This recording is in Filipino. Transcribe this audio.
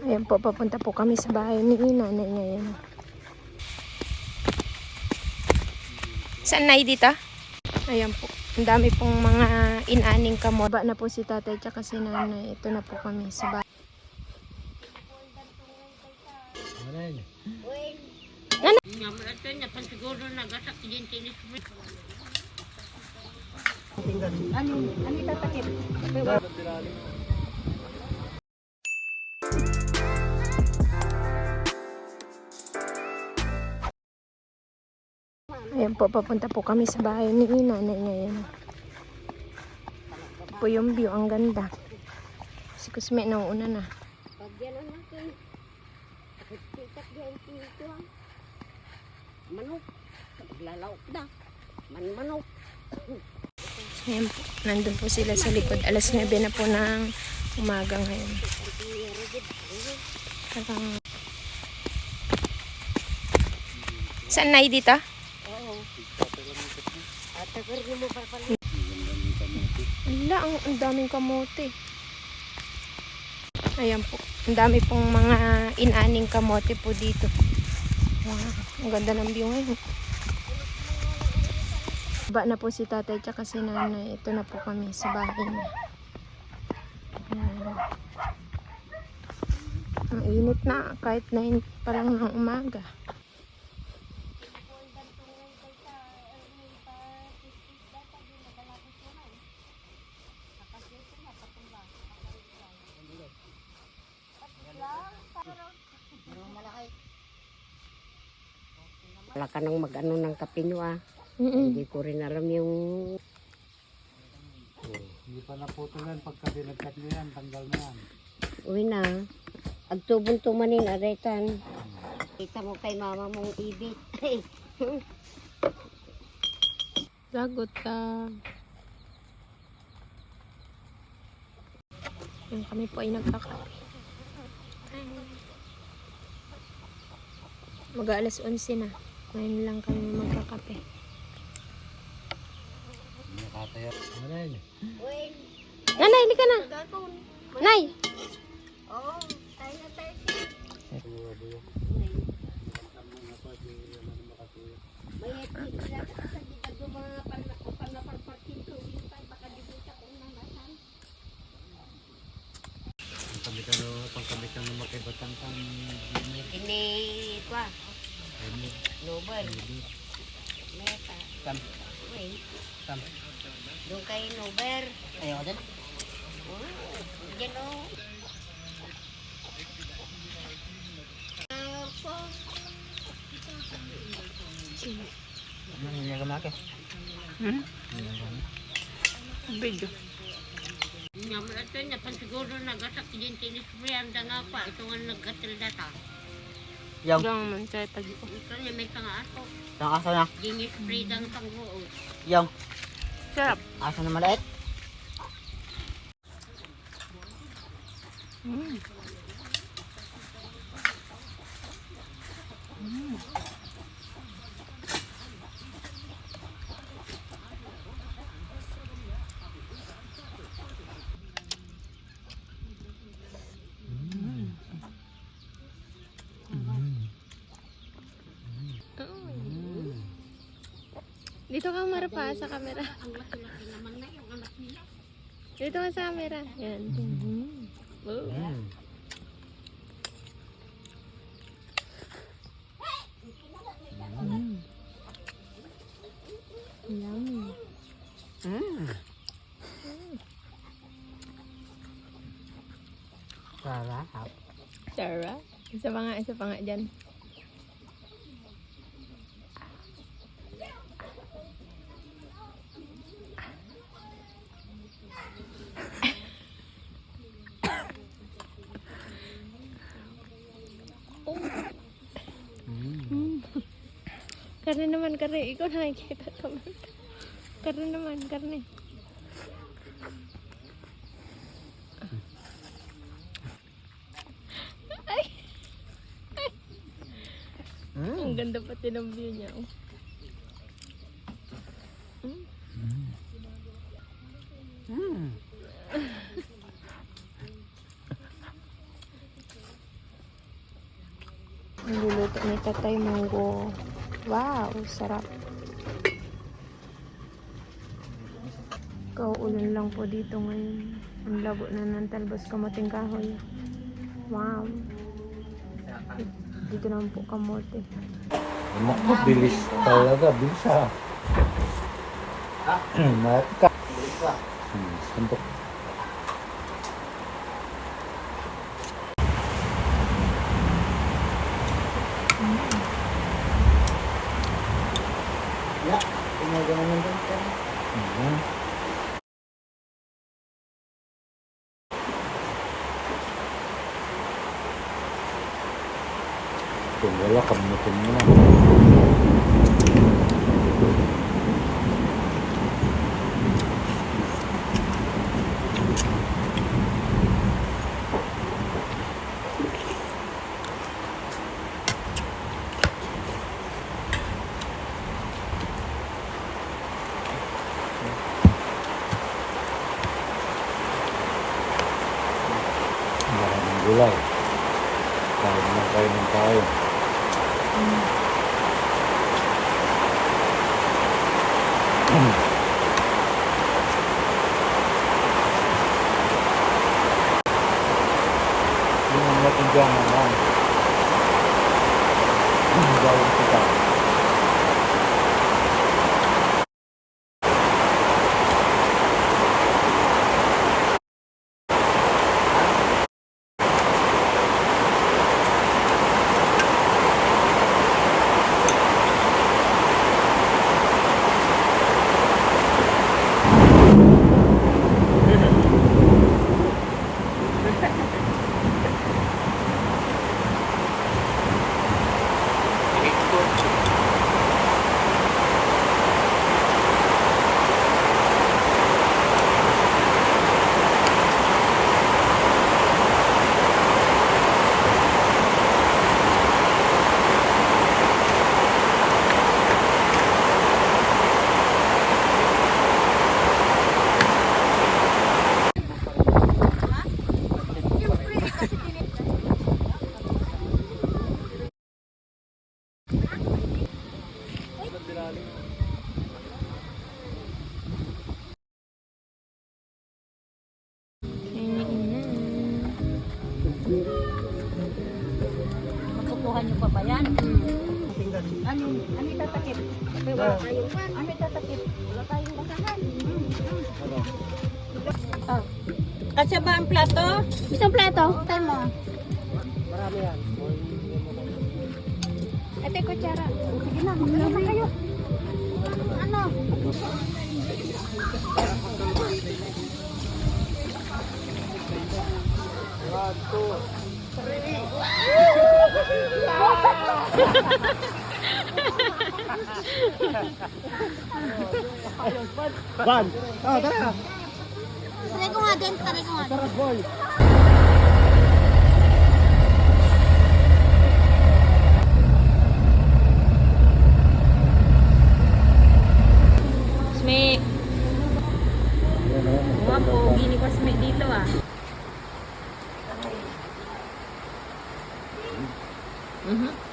Ayan po, papunta po kami sa bahay ni nanay ngayon. Saan na dito? Ayan po. Ang dami pong mga inaning kamote. Baba na po si tatay tsaka si nanay. Ito na po kami sa bahay. Ano tatakip? Ayan po, papunta po kami sa bahay ni nanay ngayon. Ito po yung view, ang ganda. Si Kusme na una na. Pag yan ang natin, kitak yan ito ang manok. Paglalaok na, manok. Ayan po, nandun po sila sa likod. Alas 9 na po ng umaga ngayon. Saan na dito? Oo. At tagar mo parpali. Wala, ang daming kamote. Ayan po, ang dami pong mga inaning kamote po dito. Wow, ang ganda ng view ngayon. Baba na po si tatay tsaka si nanay. Ito na po kami sa bahay niya. Ayan. Ang init na, kahit 9 pa lang ng umaga. Wala ka nang mag-ano ng kape nyo ah. Hindi ko rin alam yung... Hindi pa naputulan pagka dinagkat nyo yan, tanggal na yan. Uy na, agtubong tumanin aretan. Kita mo kay mama mong ibit. Lagot ka. Yung kami po ay nagkakape. Mag-aalas 11 na. Ngayon lang kami magkakape. Nakataya. Manay. Nanay, hindi ka na. Nay! Oo, tayo na tayo. May etik sila sa gitag ng mga panaparpartito. Yung tayo baka dibita kung nanasan. Pagkabitan ng makibatang kang... Ini pa. Nobel. Meta. Sam. Wait. Sam. Doon kay Nobel. Ayaw ka dyan? Diyan o. Ano hindi ka maki? Video. Naman ito niya, pan siguro nagasak din tinis mo yan nga pa. Ito nga nagatil data. Yang. Diyan man sa tagi ko. Ito niya may tanga aso. Yang aso na? Dinis spray dang pangbuo. Yang. Sarap. Aso na maliit? Dito ka marapa sa camera. Ang laki-laki naman na yung anak nila. Dito ka sa camera. Yan. Oh. Yummy. Sarap. Sarap. Isa pa nga dyan. Karne naman, karne. Ikaw nakikita naman. Karne naman, karne. Ay! Ay! Ang ganda pati ng view niya. Oh. Niluluto ni Tatay Munggo. Wow, sarap. Kauulan lang po dito ngayon. Ang labo na ng talbos kamuting kahoy. Wow. Dito naman po kamote. Naku, bilis talaga. Bilis ha. Mayat ka. Sandok. Mhm. Kung wala, kamutin mo na. Maraming gulay. Kain ng tayo. Yung mga matigyan naman. Gawin kita. Makukuha niyo pa ba yan? Ano itatakip? Wala tayong pan. Ano itatakip? Wala tayong basahan. Oh. Kasi ba ang plato? Isang plato? Tayo mo. Marami yan. Ito yung kutsara. Sige na, magkano kayo? Ano? Van! Oh, tara! Taray ko nga din, taray ko nga din. Tara, boy! Sme. Mga pogi ni Pasme dito ah. Mhm.